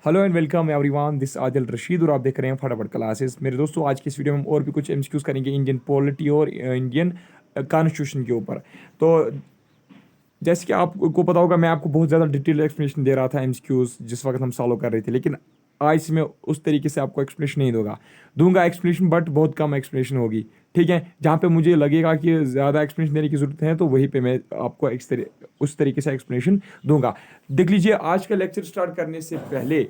Hello and welcome everyone, this Adil Rashid और आप देख रहे हैं फटाफट क्लासेस। मेरे दोस्तों, आज की इस वीडियो में हम और भी कुछ एमसीक्यूज करेंगे इंडियन पॉलिटी और इंडियन कॉन्स्टिट्यूशन के ऊपर। तो जैसे कि आपको पता होगा, मैं आपको बहुत ज़्यादा डिटेल एक्सप्लेनेशन दे रहा था एमसीक्यूज जिस वक्त हम सॉल्व कर रहे थे, लेकिन आज से मैं उस तरीके से आपको एक्सप्लेनेशन नहीं दूंगा एक्सप्लेनेशन, बट बहुत कम एक्सप्लेनेशन होगी। ठीक है, जहाँ पे मुझे लगेगा कि ज़्यादा एक्सप्लेनेशन देने की ज़रूरत है तो वहीं पे मैं आपको उस तरीके से एक्सप्लेनेशन दूंगा। देख लीजिए, आज का लेक्चर स्टार्ट करने से पहले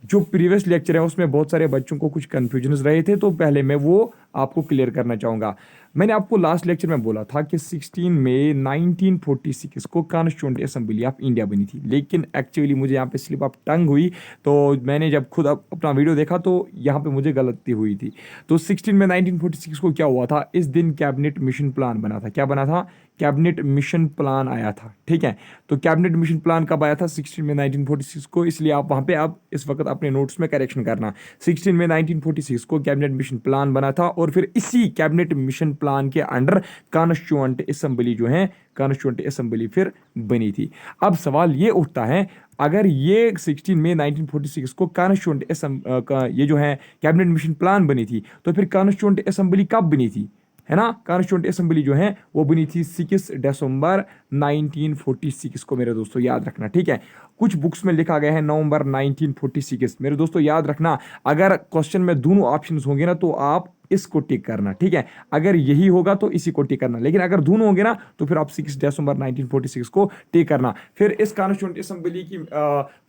जो प्रीवियस लेक्चर है उसमें बहुत सारे बच्चों को कुछ कन्फ्यूजन्स रहे थे, तो पहले मैं वो आपको क्लियर करना चाहूँगा। मैंने आपको लास्ट लेक्चर में बोला था कि 16 मई 1946 को कॉन्स्टिट्यूएंट असेंबली ऑफ इंडिया बनी थी, लेकिन एक्चुअली मुझे यहाँ पे स्लिप ऑफ टंग हुई। तो मैंने जब खुद अपना वीडियो देखा तो यहाँ पे मुझे गलती हुई थी। तो 16 मई 1946 को क्या हुआ था, इस दिन कैबिनेट मिशन प्लान बना था। क्या बना था? कैबिनेट मिशन प्लान आया था। ठीक है, तो कैबिनेट मिशन प्लान कब आया था? 16 मई 1946 को। इसलिए आप वहाँ पे आप इस वक्त अपने नोट्स में करेक्शन करना। 16 मई 1946 को कैबिनेट मिशन प्लान बना था और फिर इसी कैबिनेट मिशन प्लान के अंडर कॉन्स्टिट्यूएंट असेंबली जो है, कॉन्स्टिट्यूएंट असेंबली फिर बनी थी। अब सवाल ये उठता है, अगर ये 16 मई 1946 को कॉन्स्टिट्यूएंट ये जो है कैबिनेट मिशन प्लान बनी थी, तो फिर कॉन्स्टिट्यूएंट असेंबली कब बनी थी? है ना, कॉन्स्टिट्यूएंट असेंबली जो है वो बनी थी 6 दिसंबर 1946 को। मेरे दोस्तों याद रखना, ठीक है। कुछ बुक्स में लिखा गया है नवंबर 1946। मेरे दोस्तों याद रखना, अगर क्वेश्चन में दोनों ऑप्शंस होंगे ना तो आप इसको टिक करना, ठीक है। अगर यही होगा तो इसी को टिक करना, लेकिन अगर दोनों होंगे ना तो फिर आप 6 दिसंबर 1946 को टिक करना। फिर इस कॉन्स्टिट्यूएंट असेंबली की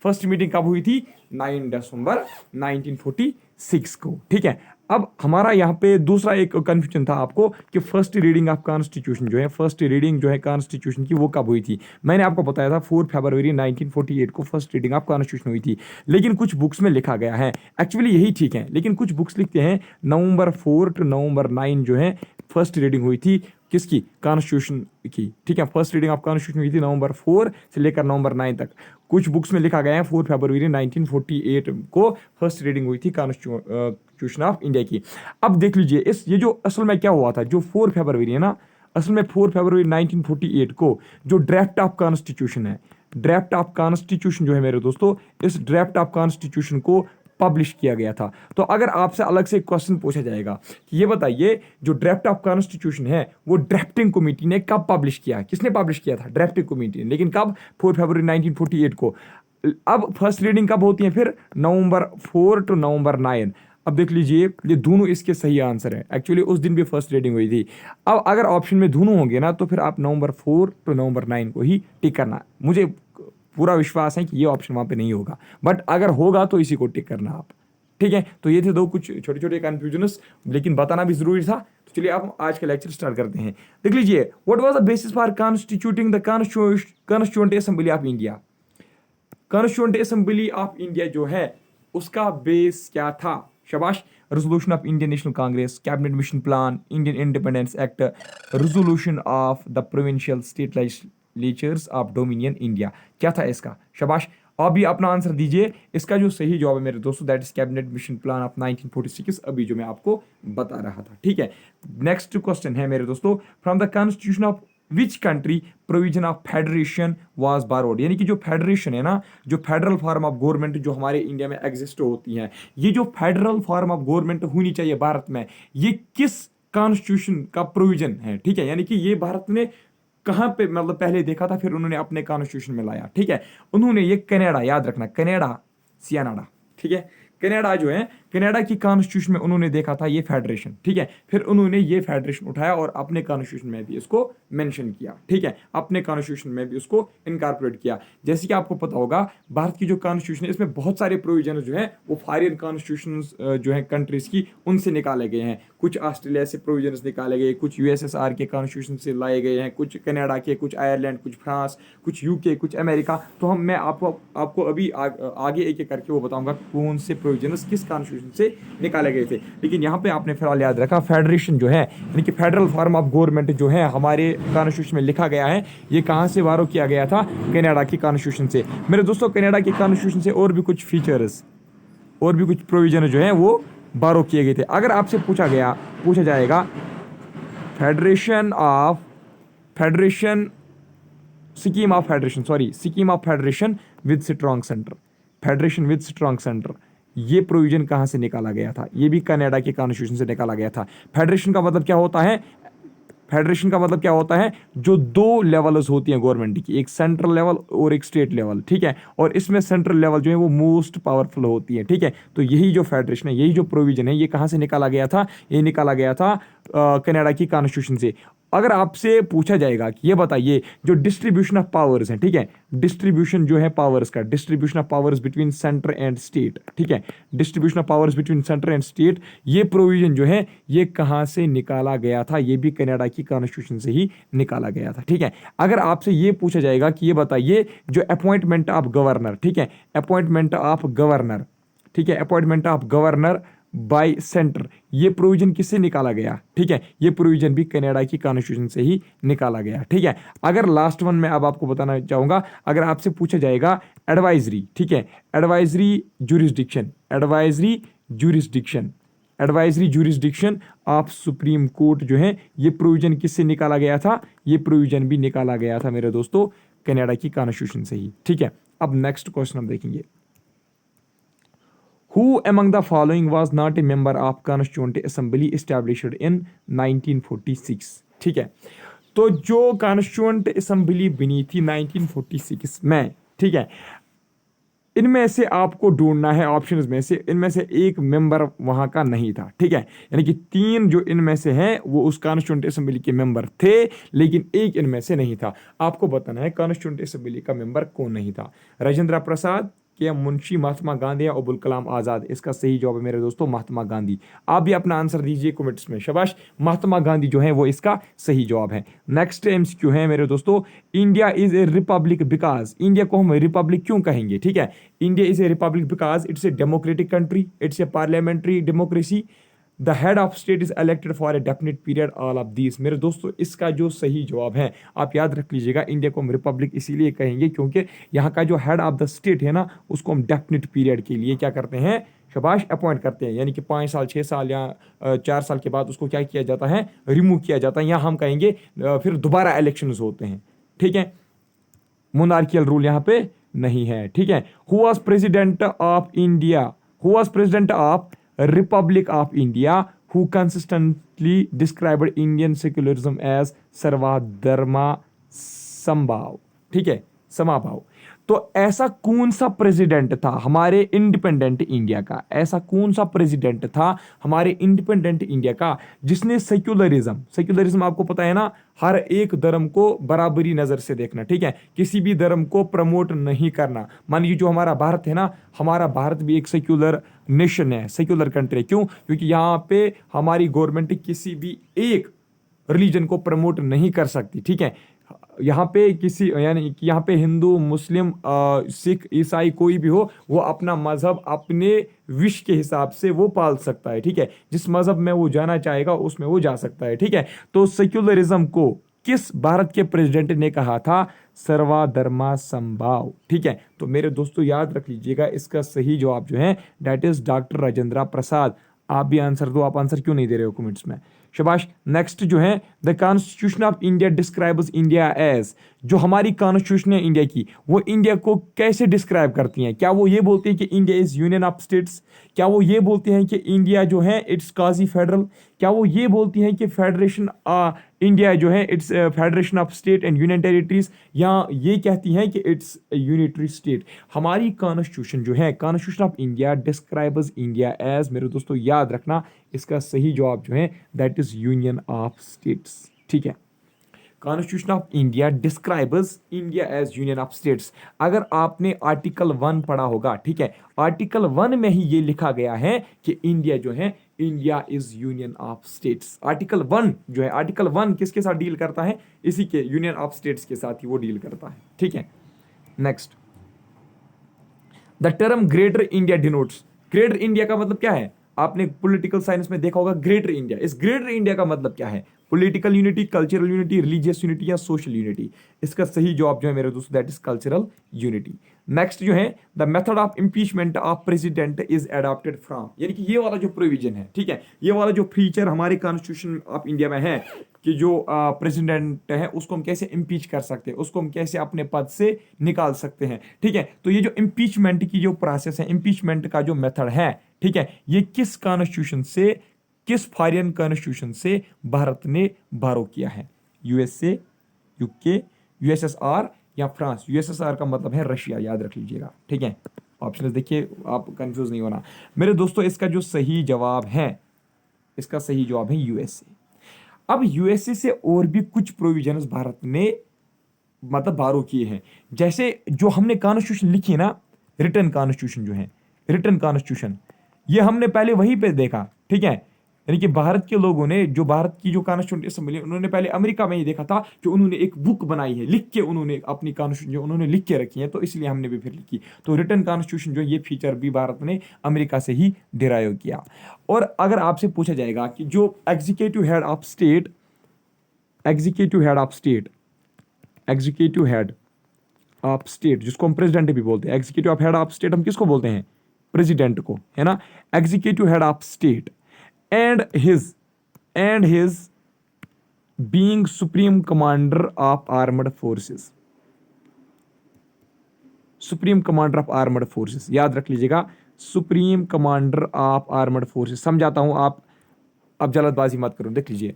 फर्स्ट मीटिंग कब हुई थी? 9 दिसंबर 1946 को, ठीक है। अब हमारा यहाँ पे दूसरा एक कंफ्यूजन था आपको कि फर्स्ट रीडिंग ऑफ कॉन्स्टिट्यूशन जो है, फर्स्ट रीडिंग जो है कॉन्स्टिट्यूशन की, वो कब हुई थी? मैंने आपको बताया था 4 फरवरी 1948 को फर्स्ट रीडिंग ऑफ कॉन्स्टिट्यूशन हुई थी, लेकिन कुछ बुक्स में लिखा गया है, एक्चुअली यही ठीक है, लेकिन कुछ बुक्स लिखते हैं नवंबर 4 टू नवंबर 9 जो है फर्स्ट रीडिंग हुई थी किसकी? कॉन्स्टिट्यूशन की, ठीक है। फर्स्ट रीडिंग ऑफ कॉन्स्टिट्यूशन हुई थी नवंबर 4 से लेकर नवंबर 9 तक। कुछ बुक्स में लिखा गया है 4 फरवरी 1948 को फर्स्ट रीडिंग हुई थी कॉन्स्टिट्यूशन ऑफ इंडिया की। अब देख लीजिए, इस ये जो असल में क्या हुआ था, जो 4 फरवरी है ना, असल में 4 फरवरी 1948 को जो ड्राफ्ट ऑफ कॉन्स्टिट्यूशन है, ड्राफ्ट ऑफ कॉन्स्टिट्यूशन जो है मेरे दोस्तों, इस ड्राफ्ट ऑफ कॉन्स्टिट्यूशन को पब्लिश किया गया था। तो अगर आपसे अलग से क्वेश्चन पूछा जाएगा कि ये बताइए, जो ड्राफ्ट ऑफ कॉन्स्टिट्यूशन है वो ड्राफ्टिंग कमेटी ने कब पब्लिश किया? किसने पब्लिश किया था? ड्राफ्टिंग कमेटी ने, लेकिन कब? 4 फरवरी 1948 को। अब फर्स्ट रीडिंग कब होती है फिर? नवंबर 4 टू नवंबर 9। अब देख लीजिए, ये दोनों इसके सही आंसर है। एक्चुअली उस दिन भी फर्स्ट रीडिंग हुई थी। अब अगर ऑप्शन में दोनों होंगे ना तो फिर आप नवंबर 4 टू नवंबर 9 को ही टिक करना। मुझे पूरा विश्वास है कि ये ऑप्शन वहां पे नहीं होगा, बट अगर होगा तो इसी को टिक करना आप, ठीक है। तो ये थे दो कुछ छोटे छोटे कंफ्यूजन्स, लेकिन बताना भी जरूरी था। तो चलिए आप आज का लेक्चर स्टार्ट करते हैं। देख लीजिए, what was the basis for constituting the constituent assembly of India? Constituent assembly of India जो है उसका बेस क्या था? शाबाश। Resolution of Indian national Congress, cabinet mission plan, Indian independence act, resolution of the provincial state legislatures of dominion India. क्या था इसका? शाबाश। अभी अपना आंसर दीजिए। इसका जो सही जवाब है मेरे दोस्तों, that is cabinet mission plan of 1946, अभी जो मैं आपको बता रहा था, ठीक है। नेक्स्ट क्वेश्चन है मेरे दोस्तों, from the constitution of which country provision of federation was borrowed? यानी कि जो फेडरेशन है ना, जो फेडरल फॉर्म ऑफ गवर्नमेंट जो हमारे इंडिया में एग्जिस्ट होती है, ये जो फेडरल फॉर्म ऑफ गवर्नमेंट होनी चाहिए भारत में, ये किस कॉन्स्टिट्यूशन का प्रोविजन है? ठीक है, यानी कि ये भारत ने कहां पे मतलब पहले देखा था, फिर उन्होंने अपने कॉन्स्टिट्यूशन में लाया, ठीक है। उन्होंने ये कनाडा, याद रखना, कनाडा, सियानाडा, ठीक है, कनाडा जो है, कनाडा की कॉन्स्टिट्यूशन में उन्होंने देखा था ये फेडरेशन, ठीक है। फिर उन्होंने ये फेडरेशन उठाया और अपने कॉन्स्टिट्यूशन में भी इसको मेंशन किया, ठीक है, अपने कॉन्स्टिट्यूशन में भी उसको इनकॉर्पोरेट किया। जैसे कि आपको पता होगा, भारत की जो कॉन्स्टिट्यूशन है इसमें बहुत सारे प्रोविजन जो है वो फॉरेन कॉन्स्टिट्यूशन जो है कंट्रीज की, उनसे निकाले गए हैं। कुछ ऑस्ट्रेलिया से प्रोविजन निकाले गए, कुछ यूएसएसआर के कॉन्स्टिट्यूशन से लाए गए हैं, कुछ कनाडा के, कुछ आयरलैंड, कुछ फ्रांस, कुछ यूके, कुछ अमेरिका। तो मैं आपको अभी आगे एक एक करके वो बताऊंगा कौन से प्रोविजन किस कॉन्स्टिट्यूशन से निकाले गए थे। लेकिन यहाँ पे आपने फिलहाल याद रखा, फेडरेशन जो है यानी कि फेडरल फॉर्म ऑफ गवर्नमेंट जो है हमारे कॉन्स्टिट्यूशन में लिखा गया है, ये कहाँ से बारो किया गया था? कनाडा की कॉन्स्टिट्यूशन से। मेरे दोस्तों, कनाडा की कॉन्स्टिट्यूशन से और भी कुछ फीचर्स और भी कुछ प्रोविजन जो है वो बारो किए गए थे। अगर आपसे पूछा जाएगा scheme of federation with strong centre, federation with strong centre, ये प्रोविजन कहाँ से निकाला गया था? ये भी कनाडा के कॉन्स्टिट्यूशन से निकाला गया था। फेडरेशन का मतलब क्या होता है? फेडरेशन का मतलब क्या होता है? जो दो लेवल्स होती हैं गवर्नमेंट की, एक सेंट्रल लेवल और एक स्टेट लेवल, ठीक है, और इसमें सेंट्रल लेवल जो है वो मोस्ट पावरफुल होती है, ठीक है। तो यही जो फेडरेशन है, यही जो प्रोविजन है, ये कहाँ से निकाला गया था? ये निकाला गया था कनाडा की कॉन्स्टिट्यूशन से। अगर आपसे पूछा जाएगा कि ये बताइए जो डिस्ट्रीब्यूशन ऑफ पावर्स है, ठीक है, डिस्ट्रीब्यूशन जो है पावर्स का, distribution of powers between centre and state, ठीक है, distribution of powers between centre and state, ये प्रोविजन जो है ये कहाँ से निकाला गया था? ये भी कनाडा की कॉन्स्टिट्यूशन से ही निकाला गया था, ठीक है। अगर आपसे ये पूछा जाएगा कि ये बताइए जो अपॉइंटमेंट ऑफ गवर्नर, ठीक है, अपॉइंटमेंट ऑफ गवर्नर, ठीक है, appointment of governor bye centre, ये प्रोविजन किससे निकाला गया? ठीक है, ये प्रोविजन भी कनाडा की कॉन्स्टिट्यूशन से ही निकाला गया, ठीक है। अगर लास्ट वन मैं अब आपको बताना चाहूंगा, अगर आपसे पूछा जाएगा एडवाइजरी, ठीक है, advisory jurisdiction, advisory jurisdiction, advisory jurisdiction of supreme court जो है, ये प्रोविजन किससे निकाला गया था? ये प्रोविजन भी निकाला गया था मेरे दोस्तों कनाडा की कॉन्स्टिट्यूशन से ही, ठीक है। अब नेक्स्ट क्वेश्चन हम देखेंगे, Who among the following was not a member of Constituent Assembly established in 1946? ठीक है, तो जो कॉन्स्टिट्यूएंट असेंबली बनी थी 1946 में, ठीक है, इनमें से आपको ढूंढना है ऑप्शंस में से, इनमें से एक मेंबर वहां का नहीं था, ठीक है, यानी कि तीन जो इनमें से हैं वो उस कॉन्स्टिट्यूएंट असेंबली के मेंबर थे, लेकिन एक इनमें से नहीं था। आपको बताना है कॉन्स्टिट्यूएंट असेंबली का मेंबर कौन नहीं था? राजेंद्र प्रसाद, के मुंशी, महात्मा गांधी या अबुल कलाम आज़ाद? इसका सही जवाब है मेरे दोस्तों महात्मा गांधी। आप भी अपना आंसर दीजिए कमेंट्स में, शाबाश, महात्मा गांधी जो है वो इसका सही जवाब है। नेक्स्ट एमसीक्यू है मेरे दोस्तों, India is a Republic because, India को हम रिपब्लिक क्यों कहेंगे? ठीक है, India is a Republic because it's a democratic country, it's a parliamentary democracy, the head of state is elected for a definite period, all of this. मेरे दोस्तों इसका जो सही जवाब है, आप याद रख लीजिएगा, इंडिया को हम रिपब्लिक इसीलिए कहेंगे क्योंकि यहाँ का जो हेड ऑफ द स्टेट है ना, उसको हम डेफिनेट पीरियड के लिए क्या करते हैं, शाबाश, अपॉइंट करते हैं, यानी कि 5 साल 6 साल या 4 साल के बाद उसको क्या किया जाता है, रिमूव किया जाता है, या हम कहेंगे फिर दोबारा इलेक्शन होते हैं, ठीक है। मोनार्कियल रूल यहाँ पे नहीं है, ठीक है। Who was president of India, who was president of Republic of India, who consistently described Indian secularism as सर्वधर्मा समभाव, ठीक है, समाभाव। तो ऐसा कौन सा प्रेसिडेंट था हमारे इंडिपेंडेंट इंडिया का, ऐसा कौन सा प्रेसिडेंट था हमारे इंडिपेंडेंट इंडिया का जिसने सेक्युलरिज्म, सेक्युलरिज्म आपको पता है ना, हर एक धर्म को बराबरी नजर से देखना, ठीक है, किसी भी धर्म को प्रमोट नहीं करना। मान लीजिए जो हमारा भारत है ना, हमारा भारत भी एक सेक्युलर नेशन है, सेक्युलर कंट्री। क्यों? क्योंकि यहाँ पे हमारी गवर्नमेंट किसी भी एक रिलीजन को प्रमोट नहीं कर सकती, ठीक है। यहाँ पे किसी, यानी कि यहाँ पे हिंदू, मुस्लिम, सिख, ईसाई कोई भी हो, वो अपना मजहब अपने विश के हिसाब से वो पाल सकता है, ठीक है, जिस मजहब में वो जाना चाहेगा उसमें वो जा सकता है, ठीक है। तो सेक्युलरिज्म को किस भारत के प्रेसिडेंट ने कहा था? सर्वधर्मा समभाव, ठीक है। तो मेरे दोस्तों याद रख लीजिएगा, इसका सही जवाब जो है that is doctor Rajendra Prasad. आप भी आंसर दो, आप आंसर क्यों नहीं दे रहे हो कमेंट्स में, शाबाश। नेक्स्ट जो है, the constitution of India describes India as, जो हमारी कॉन्स्टिट्यूशन है इंडिया की, वो इंडिया को कैसे डिस्क्राइब करती हैं? क्या वो ये बोलती है कि India is union of states? क्या वो ये बोलती हैं कि इंडिया जो है इट्स क्वाजी फेडरल? क्या वो ये बोलती हैं कि फेडरेशन इंडिया जो है it's federation of state and union territories, या ये कहती हैं कि इट्स यूनिटरी स्टेट? हमारी कॉन्स्टिट्यूशन जो है, constitution of India describes India as, मेरे दोस्तों याद रखना, इसका सही जवाब जो है that is union of states, ठीक है। Constitution of India describes India as union of states. अगर आपने आर्टिकल 1 पढ़ा होगा, ठीक है, आर्टिकल 1 में ही ये लिखा गया है कि इंडिया जो है, India is union of states. Article 1 जो है, आर्टिकल 1 किसके साथ डील करता है? इसी के, यूनियन ऑफ स्टेट्स के साथ ही वो डील करता है, ठीक है। Next, the term greater India denotes, greater India का मतलब क्या है? आपने पॉलिटिकल साइंस में देखा होगा ग्रेटर इंडिया, इस ग्रेटर इंडिया का मतलब क्या है? Political unity, cultural unity, religious unity या सोशल यूनिटी? इसका सही जवाब जो है मेरे दोस्तों that is cultural unity. Next जो है the method of impeachment of president is adopted from, यानी कि ये वाला जो प्रोविजन है, ठीक है, ये वाला जो फीचर हमारे कॉन्स्टिट्यूशन ऑफ इंडिया में है कि जो प्रेसिडेंट है उसको हम कैसे इम्पीच कर सकते हैं, उसको हम कैसे अपने पद से निकाल सकते हैं, ठीक है। तो ये जो इम्पीचमेंट की जो प्रोसेस है, इम्पीचमेंट का जो मेथड है, ठीक है, ये किस कॉन्स्टिट्यूशन से, किस फॉरेन कॉन्स्टिट्यूशन से भारत ने बारो किया है? यूएसए, यूके, यूएसएसआर या फ्रांस? यूएसएसआर का मतलब है रशिया, याद रख लीजिएगा, ठीक है। ऑप्शन देखिए, आप कंफ्यूज नहीं होना मेरे दोस्तों। इसका जो सही जवाब है, इसका सही जवाब है यूएसए। अब यूएसए से और भी कुछ प्रोविजंस भारत ने मतलब बारो किए हैं, जैसे जो हमने कॉन्स्टिट्यूशन लिखी है ना, रिटर्न कॉन्स्टिट्यूशन जो है, रिटर्न कॉन्स्टिट्यूशन, ये हमने पहले वहीं पे देखा, ठीक है। यानी कि भारत के लोगों ने, जो भारत की जो कॉन्स्टिट्यूशन असेंबली, उन्होंने पहले अमेरिका में ही देखा था कि उन्होंने एक बुक बनाई है, लिख के उन्होंने अपनी कॉन्स्टिट्यूशन जो उन्होंने लिख के रखी है, तो इसलिए हमने भी फिर लिखी। तो रिटर्न कॉन्स्टिट्यूशन जो ये फीचर भी भारत ने अमेरिका से ही डिराइव किया। और अगर आपसे पूछा जाएगा कि जो executive head of state, executive head of state, executive head of state जिसको हम प्रेसिडेंट भी बोलते हैं, एग्जीक्यूटिव हेड ऑफ स्टेट हम किसको बोलते हैं? प्रेसिडेंट को, है ना। Executive head of state and his being supreme commander of armed forces, supreme commander of armed forces, याद रख लीजिएगा, supreme commander of armed forces. समझाता हूं, आप अब जल्दबाजी मत करो। देख लीजिए,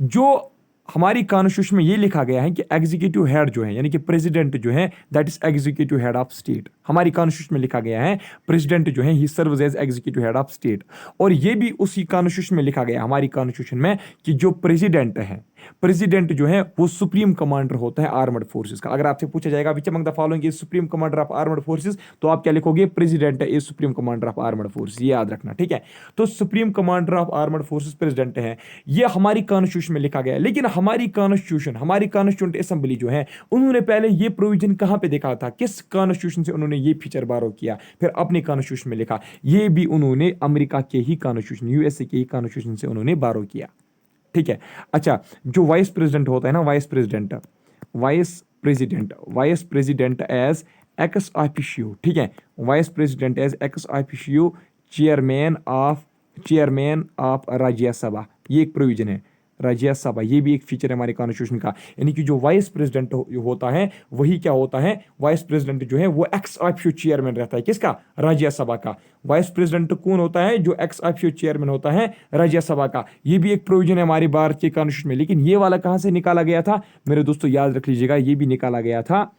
जो हमारी कॉन्स्टिट्यूशन में ये लिखा गया है कि एग्जीक्यूटिव हेड जो है, यानी कि प्रेसिडेंट जो है, that is executive head of state. हमारी कॉन्स्टिट्यूशन में लिखा गया है प्रेसिडेंट जो है he serves as executive head of state. और ये भी उसी कॉन्स्टिट्यूशन में लिखा गया है, हमारी कॉन्स्टिट्यूशन में, कि जो प्रेसिडेंट है, प्रेसिडेंट जो है वो सुप्रीम कमांडर होता है आर्मड फोर्सेस का। अगर आपसे पूछा जाएगा which among the following is supreme commander of armed forces, तो आप क्या लिखोगे? President is supreme commander of armed forces, ये याद रखना, ठीक है। तो supreme commander of armed forces president है, ये हमारी कॉन्स्टिट्यूशन में लिखा गया है। लेकिन हमारी कॉन्स्टिट्यूंट असेंबली जो है, उन्होंने पहले ये प्रोविजन कहां पे देखा था, किस कॉन्स्टिट्यूशन से उन्होंने ये फीचर बारो किया, फिर अपने कॉन्स्टिट्यूशन में लिखा। ये भी उन्होंने अमेरिका के ही कॉन्स्टिट्यूशन, यूएसए के ही कॉन्स्टिट्यूशन से उन्होंने बारो किया, ठीक है। अच्छा, जो वाइस प्रेसिडेंट होता है ना, vice president as ex officio, ठीक है, vice president as ex officio chairman of Rajya Sabha, ये एक प्रोविजन है, राज्यसभा, ये भी एक फीचर है हमारे कॉन्स्टिट्यूशन का। यानी कि जो वाइस प्रेसिडेंट होता है, वही क्या होता है, वाइस प्रेसिडेंट जो है वो एक्स ऑफिशियो चेयरमैन रहता है, किसका? राज्यसभा का। वाइस प्रेसिडेंट कौन होता है? जो एक्स ऑफिशियो चेयरमैन होता है राज्यसभा का। ये भी एक प्रोविजन है हमारी भारत के कॉन्स्टिट्यूशन में। लेकिन ये वाला कहां से निकाला गया था मेरे दोस्तों? याद रख लीजिएगा, ये भी निकाला गया था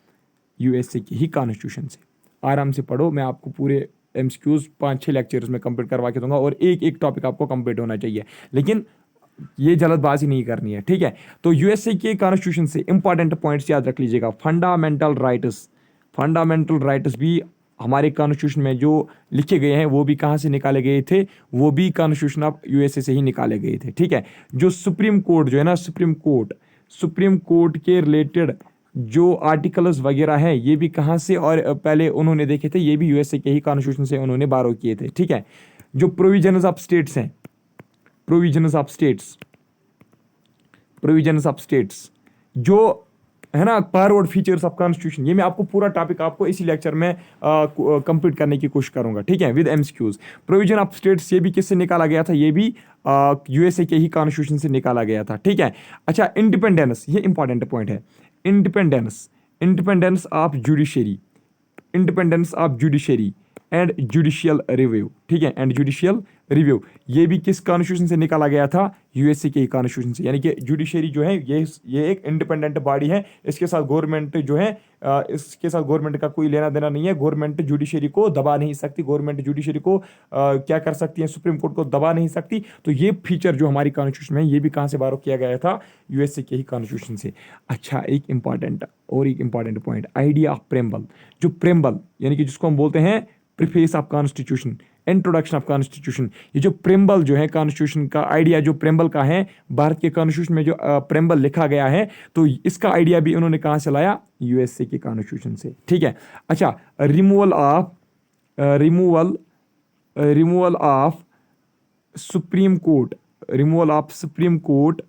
यूएसए की ही कॉन्स्टिट्यूशन से। आराम से पढ़ो, मैं आपको पूरे एमसीक्यूज 5-6 लेक्चर्स में कंप्लीट करवा के दूंगा, और एक एक टॉपिक आपको कंप्लीट होना चाहिए, लेकिन ये जल्दबाजी नहीं करनी है, ठीक है। तो यूएसए के कॉन्स्टिट्यूशन से इंपॉर्टेंट पॉइंट्स याद रख लीजिएगा। फंडामेंटल राइट्स भी हमारे कॉन्स्टिट्यूशन में जो लिखे गए हैं, वो भी कहाँ से निकाले गए थे? वो भी कॉन्स्टिट्यूशन ऑफ यूएसए से ही निकाले गए थे, ठीक है। जो सुप्रीम कोर्ट जो है ना, सुप्रीम कोर्ट के रिलेटेड जो आर्टिकल्स वगैरह हैं, ये भी कहाँ से और पहले उन्होंने देखे थे, ये भी यूएसए के ही कॉन्स्टिट्यूशन से उन्होंने बारो किए थे, ठीक है। जो प्रोविजंस ऑफ स्टेट्स हैं, प्रोविजंस ऑफ स्टेट्स जो है ना, फॉरवर्ड फीचर्स ऑफ कॉन्स्टिट्यूशन, ये मैं आपको पूरा टॉपिक आपको इसी लेक्चर में कंप्लीट करने की कोशिश करूंगा, ठीक है, with MCQs. Provision of states, ये भी किससे निकाला गया था? ये भी यूएसए के ही कॉन्स्टिट्यूशन से निकाला गया था, ठीक है। अच्छा, इंडिपेंडेंस, ये इंपॉर्टेंट पॉइंट है। Independence of judiciary and judicial review, ठीक है, एंड जुडिशियल रिव्यू, ये भी किस कॉन्स्टिट्यूशन से निकाला गया था? यूएसए के कॉन्स्टिट्यूशन से। यानी कि जुडिशरी जो है ये एक इंडिपेंडेंट बॉडी है, इसके साथ गवर्नमेंट जो है, इसके साथ गवर्नमेंट का कोई लेना देना नहीं है। गवर्नमेंट जुडिशरी को दबा नहीं सकती, गवर्नमेंट जुडिशरी को क्या कर सकती है? सुप्रीम कोर्ट को दबा नहीं सकती। तो ये फीचर जो हमारी कॉन्स्टिट्यूशन में, ये भी कहाँ से बारो किया गया था? यूएसए के ही कॉन्स्टिट्यूशन से। अच्छा, एक important point, idea of preamble. जो प्रेम्बल यानी कि जिसको हम बोलते हैं preface of constitution, introduction of constitution, ये जो प्रेम्बल जो है कॉन्स्टिट्यूशन का आइडिया, जो प्रेम्बल का है, भारत के कॉन्स्टिट्यूशन में जो प्रेम्बल लिखा गया है, तो इसका आइडिया भी उन्होंने कहाँ से लाया? यूएसए के कॉन्स्टिट्यूशन से, ठीक है। अच्छा, removal of supreme court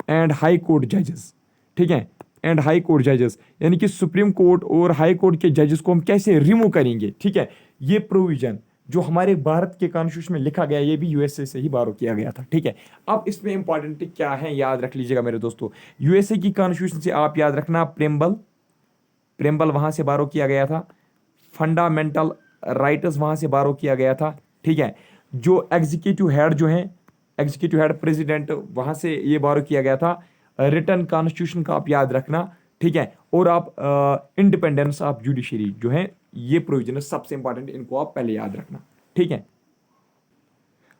and high court जजेस, ठीक है, एंड हाई कोर्ट जजेस, यानी कि सुप्रीम कोर्ट और हाई कोर्ट के जजेस को हम कैसे रिमूव करेंगे, ठीक है। ये प्रोविजन जो हमारे भारत के कॉन्स्टिट्यूशन में लिखा गया, ये भी यूएसए से ही बारो किया गया था, ठीक है। अब इसमें इंपॉर्टेंट क्या है याद रख लीजिएगा मेरे दोस्तों, यूएसए की कॉन्स्टिट्यूशन से आप याद रखना प्रेम्बल, प्रेम्बल वहां से बारो किया गया था, फंडामेंटल राइट्स वहां से बारो किया गया था, ठीक है। जो एग्जीक्यूटिव हेड जो है, एग्जीक्यूटिव हेड प्रेसिडेंट, वहां से ये बारो किया गया था। रिटर्न कॉन्स्टिट्यूशन का आप याद रखना, ठीक है। और आप इंडिपेंडेंस ऑफ जुडिशरी जो है, ये प्रोविजन है सबसे इंपॉर्टेंट, इनको आप पहले याद रखना, ठीक है।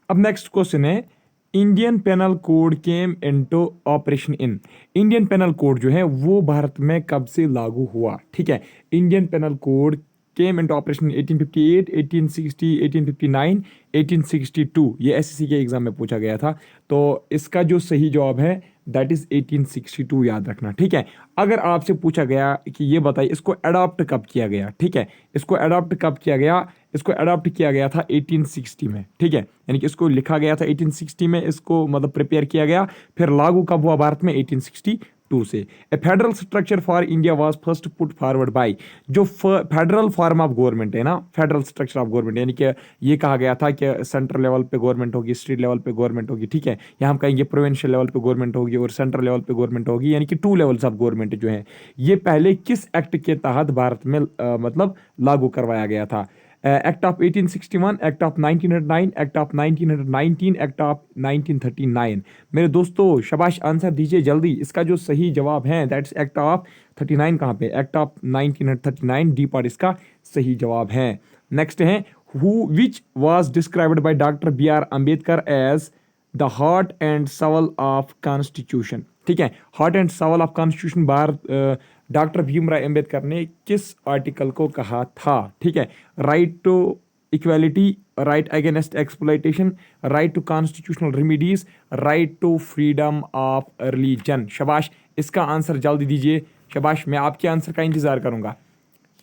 अब नेक्स्ट क्वेश्चन है, Indian penal code came into operation in, Indian penal code जो है वो भारत में कब से लागू हुआ, ठीक है। Indian penal code came into operation 1858, 1860, 1859, 1862, ये एसएससी के एग्जाम में पूछा गया था। तो इसका जो सही जवाब है दैट इज 1862, याद रखना, ठीक है। अगर आपसे पूछा गया कि ये बताइए इसको अडॉप्ट कब किया गया, ठीक है, इसको अडॉप्ट कब किया गया, इसको अडॉप्ट किया गया था 1860 में, ठीक है, यानी कि इसको लिखा गया था 1860 में, इसको मतलब प्रिपेयर किया गया, फिर लागू कब हुआ भारत में 1862 से। A federal structure for India was first put forward by, जो फेडरल फॉर्म ऑफ गवर्नमेंट है ना, फेडरल स्ट्रक्चर ऑफ गवर्नमेंट, यानी कि ये कहा गया था कि सेंट्रल लेवल पे गवर्नमेंट होगी, स्टेट लेवल पे गवर्नमेंट होगी, ठीक है, या हम कहेंगे प्रोविंशियल लेवल पे गवर्नमेंट होगी और सेंट्रल लेवल पे गवर्नमेंट होगी, यानी कि 2 लेवल्स ऑफ गवर्नमेंट जो है, ये पहले किस एक्ट के तहत भारत में मतलब लागू करवाया गया था। Act of 1861, act of 1909, act of 1919, act of 1939। मेरे दोस्तों शाबाश, आंसर दीजिए जल्दी, इसका जो सही जवाब है दैट्स एक्ट ऑफ 39, कहाँ पे, एक्ट ऑफ 1939, डी पार्ट इसका सही जवाब है। नेक्स्ट है, who which was described by doctor B R Ambedkar as the heart and soul of constitution, ठीक है, heart and soul of constitution Bharat doctor Bhimrao Ambedkar ने किस आर्टिकल को कहा था, ठीक है। Right to equality, right against exploitation, right to constitutional remedies, right to freedom of religion. शाबाश, इसका आंसर जल्दी दीजिए, शाबाश, मैं आपके आंसर का इंतजार करूंगा,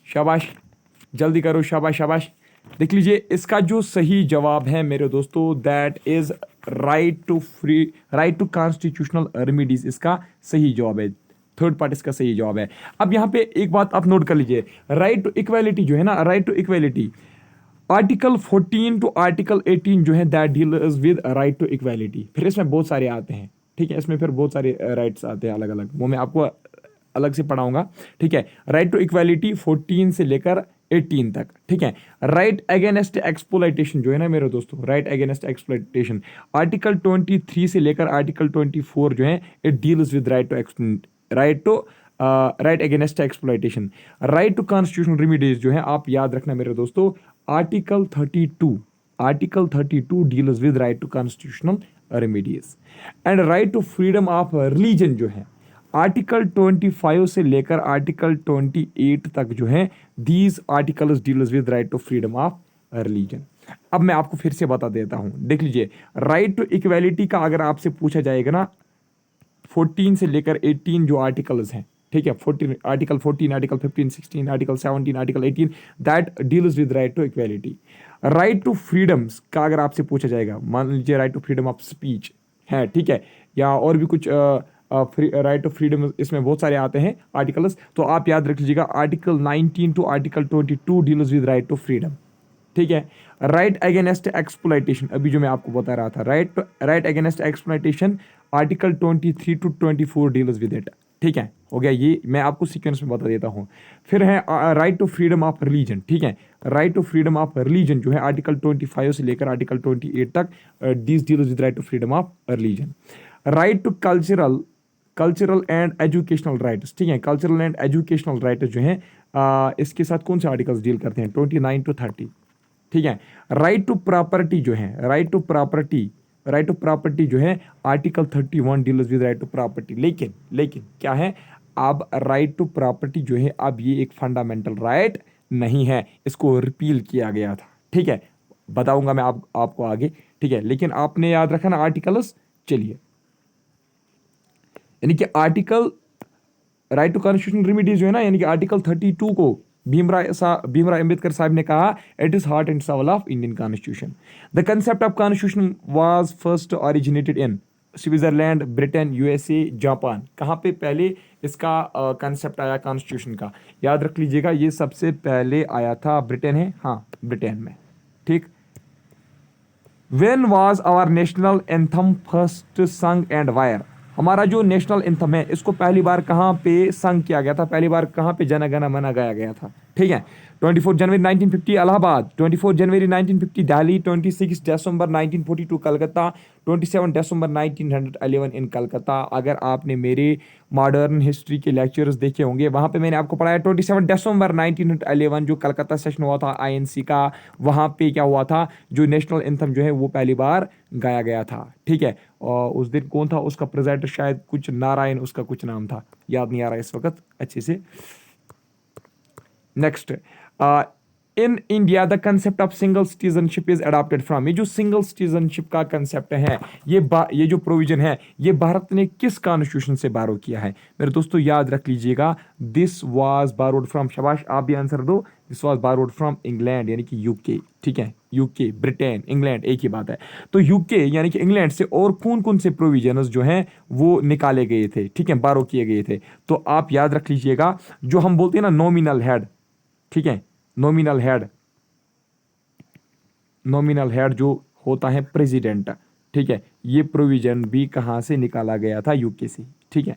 शाबाश जल्दी करो, शाबाश शाबाश। देख लीजिए इसका जो सही जवाब है मेरे दोस्तों that is right to constitutional remedies, इसका सही जवाब है, थर्ड पार्ट इसका सही जवाब है। अब यहाँ पे एक बात आप नोट कर लीजिए, राइट टू इक्वालिटी जो है ना, right to equality, article 14 to article 18 जो है that deals with right to equality, फिर इसमें बहुत सारे आते हैं, ठीक है, इसमें फिर बहुत सारे राइट्स आते हैं अलग अलग, वो मैं आपको अलग से पढ़ाऊंगा, ठीक है। राइट टू इक्वालिटी 14 से लेकर 18 तक, ठीक है। राइट अगेंस्ट एक्सप्लॉइटेशन जो है ना मेरे दोस्तों, राइट अगेंस्ट एक्सप्लॉइटेशन आर्टिकल 23 से लेकर आर्टिकल 24 जो है it deals with right against exploitation. Right to constitutional remedies जो है आप याद रखना मेरे दोस्तों, article 32 deals with right to constitutional remedies. And right to freedom of religion जो है आर्टिकल 25 से लेकर आर्टिकल 28 तक जो है these articles deals with right to freedom of religion. अब मैं आपको फिर से बता देता हूं, देख लीजिए, राइट टू इक्वालिटी का अगर आपसे पूछा जाएगा ना 14 से लेकर 18 जो आर्टिकल्स हैं, ठीक है, article 14, article 15, 16, article 17, article 18 that deals with right to equality. Right to freedoms का अगर आपसे पूछा जाएगा, मान लीजिए right to freedom of speech है, ठीक है, या और भी कुछ राइट टू फ्रीडम, इसमें बहुत सारे आते हैं आर्टिकल्स, तो आप याद रख लीजिएगा article 19 to article 22 deals with right to freedom, ठीक है। राइट अगेंस्ट एक्सप्लॉइटेशन, अभी जो मैं आपको बता रहा था, right against exploitation article 23 to 24 deals with it, ठीक है, हो गया, ये मैं आपको सीक्वेंस में बता देता हूँ। फिर है right to freedom of religion, ठीक है, right to freedom of religion जो है आर्टिकल 25 से लेकर आर्टिकल 28 तक this deals with right to freedom of religion. Right to cultural and educational rights, ठीक है, कल्चरल एंड एजुकेशनल राइट्स जो हैं इसके साथ कौन से आर्टिकल्स डील करते हैं, 29 टू 30, ठीक है। राइट टू प्रॉपर्टी जो है, राइट टू प्रॉपर्टी जो है article 31 deals with right to property. लेकिन क्या है, अब राइट टू प्रॉपर्टी जो है अब ये एक फंडामेंटल राइट नहीं है, इसको रिपील किया गया था, ठीक है, बताऊंगा मैं आपको आगे, ठीक है, लेकिन आपने याद रखा ना आर्टिकल्स। चलिए, यानी कि article right to constitutional remedies जो है ना, यानी कि आर्टिकल 32 को भीमराव अंबेडकर साहब ने कहा it is heart and soul of Indian constitution. The concept of constitution was first originated in Switzerland, Britain, USA, Japan. कहाँ पे पहले इसका कंसेप्ट आया कॉन्स्टिट्यूशन का? याद रख लीजिएगा, ये सबसे पहले आया था ब्रिटेन है, हाँ ब्रिटेन में, ठीक। When was our national anthem first sung and where? हमारा जो नेशनल एंथम है इसको पहली बार कहाँ पे संग किया गया था, पहली बार कहाँ पे जन गण मन गाया गया था? ठीक है, 24 जनवरी 1950 इलाहाबाद, 24 जनवरी 1950 दिल्ली, 26 दिसंबर 1942 कलकत्ता, 27 दिसंबर 1911 इन कलकत्ता। अगर आपने मेरे मॉडर्न हिस्ट्री के लेक्चर्स देखे होंगे, वहाँ पे मैंने आपको पढ़ाया 27 दिसंबर 1911 जो कलकत्ता सेशन हुआ था आईएनसी का, वहाँ पे क्या हुआ था, जो नेशनल एंथम जो है वो पहली बार गाया गया था। ठीक है, और उस दिन कौन था उसका प्रेजेंटर, शायद कुछ नारायण उसका कुछ नाम था, याद नहीं आ रहा इस वक्त अच्छे से। Next, in India the concept of single citizenship is adopted from. ये जो सिंगल सिटीजनशिप का कंसेप्ट है, ये जो प्रोविजन है, ये भारत ने किस कॉन्स्टिट्यूशन से बारो किया है? मेरे दोस्तों याद रख लीजिएगा, दिस वाज बारोड फ्रॉम, शाबाश आप भी आंसर दो, this was borrowed from England यानी कि यूके। ठीक है, यूके, ब्रिटेन, इंग्लैंड एक ही बात है। तो यूके यानी कि इंग्लैंड से और कौन कौन से प्रोविजनस जो हैं वो निकाले गए थे, ठीक है, बारो किए गए थे। तो आप याद रख लीजिएगा, जो हम बोलते हैं ना नॉमिनल हेड, ठीक है, नॉमिनल हेड जो होता है प्रेसिडेंट, ठीक है, ये प्रोविजन भी कहां से निकाला गया था? यूके से। ठीक है,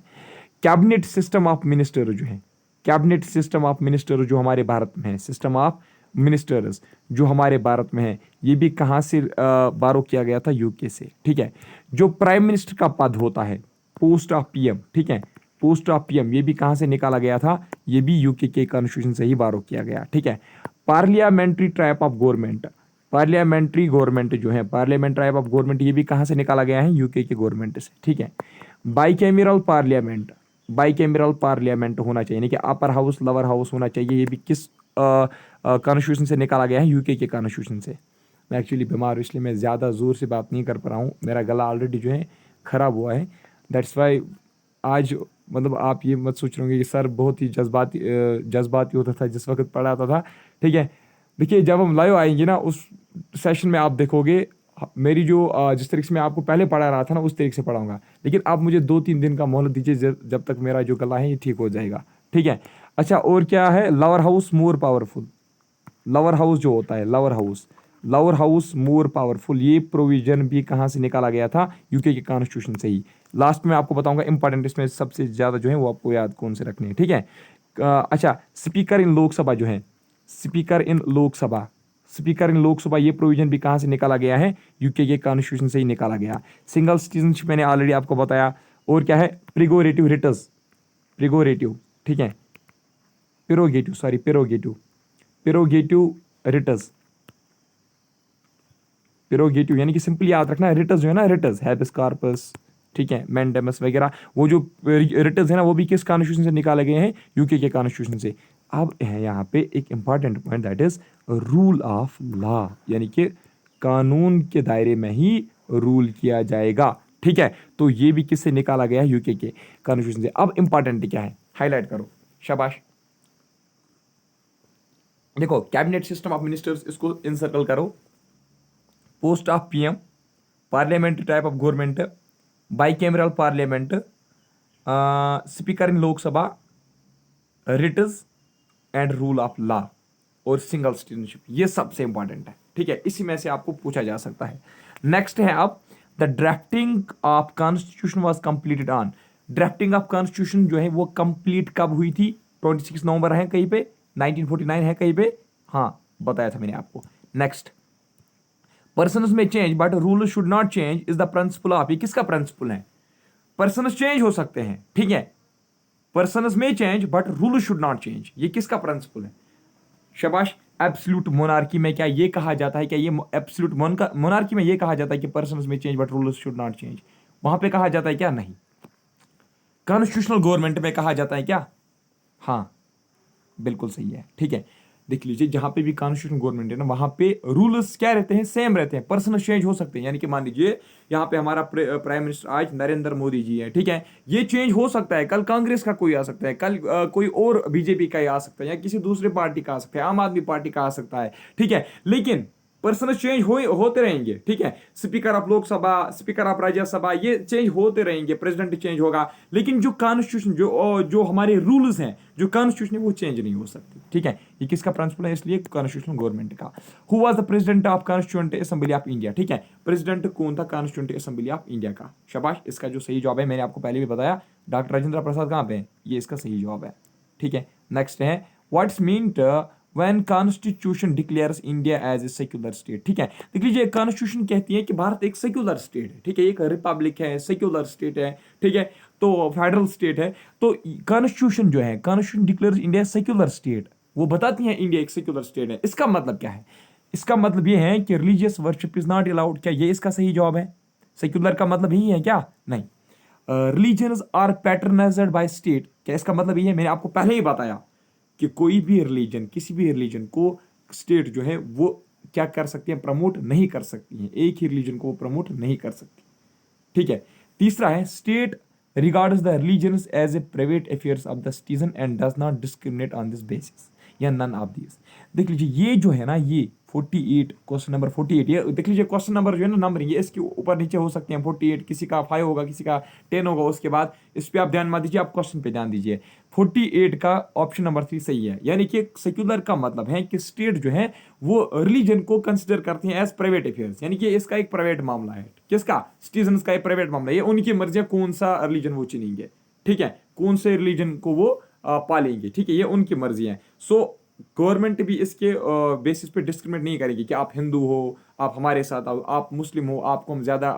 कैबिनेट सिस्टम ऑफ मिनिस्टर जो है, कैबिनेट सिस्टम ऑफ मिनिस्टर जो हमारे भारत में है, सिस्टम ऑफ मिनिस्टर्स जो हमारे भारत में है, ये भी कहां से बारो किया गया था? यूके से। ठीक है, जो प्राइम मिनिस्टर का पद होता है, पोस्ट ऑफ पीएम, ठीक है, पोस्ट ऑफ पीएम, ये भी कहां से निकाला गया था? ये भी यूके के कॉन्स्टिट्यूशन से ही बारो किया गया। ठीक है, parliamentary type of government, parliamentary government जो है, पार्लियामेंट टाइप ऑफ गवर्नमेंट, ये भी कहां से निकाला गया है? यूके के गवर्नमेंट से। ठीक है, बाइकैमरल पार्लियामेंट, बाइकैमरल पार्लियामेंट होना चाहिए, यानी कि अपर हाउस लोअर हाउस होना चाहिए, ये भी किस कॉन्स्टिट्यूशन से निकाला गया है? यूके के कॉन्स्टिट्यूशन से। मैं एक्चुअली बीमार हूँ इसलिए मैं ज़्यादा ज़ोर से बात नहीं कर पा रहा हूँ, मेरा गला ऑलरेडी जो है ख़राब हुआ है, दैट्स वाई आज मतलब आप ये मत सोच रहे होंगे कि सर बहुत ही जज्बाती होता था जिस वक्त पढ़ाता था। ठीक है, देखिए जब हम लाइव आएंगे ना उस सेशन में आप देखोगे मेरी जो जिस तरीके से मैं आपको पहले पढ़ा रहा था ना उस तरीके से पढ़ाऊंगा, लेकिन आप मुझे 2-3 दिन का मोहलत दीजिए जब तक मेरा जो गला है ये ठीक हो जाएगा। ठीक है, अच्छा और क्या है? Lower house more powerful, lower house जो होता है, लोअर हाउस मोर पावरफुल, ये प्रोविजन भी कहाँ से निकाला गया था? यूके के कॉन्स्टिट्यूशन से ही। लास्ट में आपको बताऊंगा इंपॉर्टेंट, इसमें सबसे ज़्यादा जो है वो आपको याद कौन से रखने हैं। ठीक है, अच्छा स्पीकर इन लोकसभा जो है, speaker in Lok Sabha, speaker in Lok Sabha, ये प्रोविजन भी कहाँ से निकाला गया है? यूके के कॉन्स्टिट्यूशन से ही निकाला गया। सिंगल सिटीजनशिप मैंने ऑलरेडी आपको बताया। और क्या है? प्रिगोरेटिव रिटर्स, प्रिगोरेटिव, ठीक है, prerogative, sorry prerogative, prerogative writs, prerogative यानी कि सिंपली याद रखना, रिटर्स जो है ना, रिटर्स, हैबिस कॉर्पस, ठीक है, मैंडेमस वगैरह, वो जो रिटर्स है ना वो भी किस कॉन्स्टिट्यूशन से निकाले गए हैं? यूके के कॉन्स्टिट्यूशन से। अब है यहाँ पे एक important point, that is rule of law, यानी कि कानून के दायरे में ही रूल किया जाएगा। ठीक है, तो ये भी किससे निकाला गया है? यूके के कॉन्स्टिट्यूशन से। अब इंपॉर्टेंट क्या है, हाईलाइट करो, शाबाश। देखो कैबिनेट सिस्टम ऑफ मिनिस्टर्स, इसको इंसर्कल करो, post of PM, parliamentary type of government, bicameral parliament, speaker in Lok Sabha, writs and rule of law और सिंगल सिटीजनशिप, ये सबसे इंपॉर्टेंट है। ठीक है, इसी में से आपको पूछा जा सकता है। नेक्स्ट है अब the drafting of constitution was completed on. Drafting of constitution जो है वो कंप्लीट कब हुई थी? 26 नवंबर है कहीं पे, 1949 है कहीं पे, हाँ बताया था मैंने आपको। नेक्स्ट, पर्सन्स में change but rule should not change is the principle of, ये किसका प्रिंसिपल है? पर्सन्स चेंज हो सकते हैं, ठीक है, पर्सन्स में change but rule should not change, ये किसका प्रिंसिपल है? शाबाश। एब्सोल्यूट मोनार्की में क्या ये कहा जाता है? क्या ये एब्सोल्यूट मोनार्की में ये कहा जाता है कि पर्सन्स में change but rules should not change? वहां पे कहा जाता है क्या? नहीं। कॉन्स्टिट्यूशनल गवर्नमेंट में कहा जाता है क्या? हाँ बिल्कुल सही है। ठीक है, देख लीजिए जहां पे भी कॉन्स्टिट्यूशन गवर्नमेंट है ना वहां पे रूल्स क्या रहते हैं? सेम रहते हैं, पर्सनल चेंज हो सकते हैं। यानी कि मान लीजिए यहाँ पे हमारा प्राइम मिनिस्टर आज नरेंद्र मोदी जी है, ठीक है, ये चेंज हो सकता है, कल कांग्रेस का कोई आ सकता है, कल कोई और बीजेपी का ही आ सकता है, या किसी दूसरे पार्टी का आ सकता है, आम आदमी पार्टी का आ सकता है। ठीक है, लेकिन पर्सन चेंज होते रहेंगे, ठीक है, speaker of Lok Sabha, speaker of Rajya Sabha, ये चेंज होते रहेंगे, प्रेसिडेंट चेंज होगा, लेकिन जो कॉन्स्टिट्यूशन जो हमारे रूल्स हैं, जो कॉन्स्टिट्यूशन है वो चेंज नहीं हो सकती, ठीक है। ये किसका प्रिंसिपल है? इसलिए कॉन्स्टिट्यूशन गवर्नमेंट का। Who was the president of constituent assembly of India, ठीक है, प्रेसिडेंट कौन था कॉन्स्टिट्यूएंट असेंबली ऑफ इंडिया का? शाबाश, इसका जो सही जवाब है, मैंने आपको पहले भी बताया, डॉक्टर राजेंद्र प्रसाद कहाँ पे है, ये इसका सही जवाब है, ठीक है। नेक्स्ट है what's meant when constitution declares India as a secular state, ठीक है। देख लीजिए, कॉन्स्टिट्यूशन कहती है कि भारत एक सेक्युलर स्टेट है, ठीक है, एक रिपब्लिक है, सेक्युलर स्टेट है, ठीक है, तो फेडरल स्टेट है। तो कॉन्स्टिट्यूशन जो है, constitution declares India secular state, वो बताती है इंडिया एक सेक्युलर स्टेट है। इसका मतलब क्या है? इसका मतलब ये है कि religious worship is not allowed. क्या ये इसका सही जवाब है? सेक्युलर का मतलब यही है क्या? नहीं। रिलीजन्स आर पैटर्नाइज्ड बाय स्टेट, क्या इसका मतलब ये है? मैंने आपको पहले ही बताया कि कोई भी रिलीजन, किसी भी रिलीजन को स्टेट जो है वो क्या कर सकती है? प्रमोट नहीं कर सकती है, एक ही रिलीजन को प्रमोट नहीं कर सकती, ठीक है। तीसरा है state regards the religions as a private affairs of the citizen and does not discriminate on this basis या नन ऑफ दिस। देख लीजिए, ये जो है ना, ये 48 क्वेश्चन नंबर 48, ये देख लीजिए क्वेश्चन नंबर जो है ना, नंबर ये इसके ऊपर नीचे हो सकते हैं। 48 किसी का 5 होगा, किसी का 10 होगा, उसके बाद इस पे आप ध्यान मत दीजिए, आप क्वेश्चन पे ध्यान दीजिए। 48 का ऑप्शन नंबर 3 सही है, यानी कि सेक्युलर का मतलब है कि स्टेट जो है वो रिलीजन को कंसिडर करते हैं एज प्राइवेट अफेयर्स, यानी कि इसका एक प्राइवेट मामला है। किसका? सिटीजन का एक प्राइवेट मामला है, ये उनकी मर्जी है कौन सा रिलीजन वो चुनेंगे, ठीक है, कौन से रिलीजन को वो पालेंगे, ठीक है, ये उनकी मर्जी है। सो गवर्नमेंट भी इसके बेसिस पे डिस्क्रिमिनेट नहीं करेगी कि आप हिंदू हो, आप हमारे साथ आओ, आप मुस्लिम हो, आपको हम ज़्यादा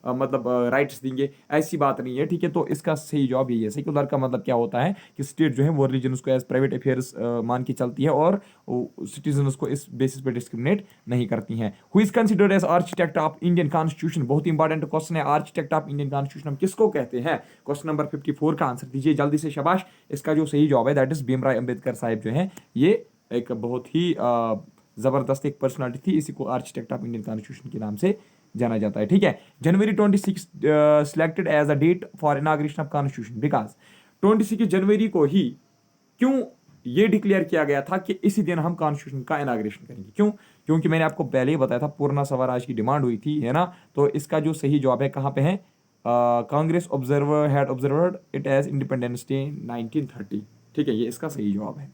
मतलब राइट्स देंगे, ऐसी बात नहीं है, ठीक है। तो इसका सही जवाब यही है। सेक्युलर का मतलब क्या होता है कि स्टेट जो है वो रिलीजन उसको एज प्राइवेट अफेयर्स मान के चलती है और सिटीजन उसको इस बेसिस पे डिस्क्रिमिनेट नहीं करती हैं। Who is considered as architect of Indian constitution, बहुत इंपॉर्टेंट क्वेश्चन है, आर्किटेक्ट ऑफ इंडियन कॉन्स्टिट्यूशन हम किसको कहते हैं? क्वेश्चन नंबर 54 का आंसर दीजिए जल्दी से, शाबाश। इसका जो सही जवाब है दैट इज भीमराव अंबेडकर साहब जो है, ये एक बहुत ही जबरदस्त एक पर्सनालिटी थी, इसी को आर्किटेक्ट ऑफ इंडियन कॉन्स्टिट्यूशन के नाम से जाना जाता है, ठीक है। January 26 selected as a date for inauguration of constitution because 26 जनवरी को ही क्यों ये डिक्लेयर किया गया था कि इसी दिन हम कॉन्स्टिट्यूशन का इनॉग्रेशन करेंगे? क्यों? क्योंकि मैंने आपको पहले ही बताया था, पूर्णा स्वराज की डिमांड हुई थी, है ना। तो इसका जो सही जवाब है कहाँ पे है? Congress observer had observed it as independence day 1930, ठीक है, ये इसका सही जवाब है।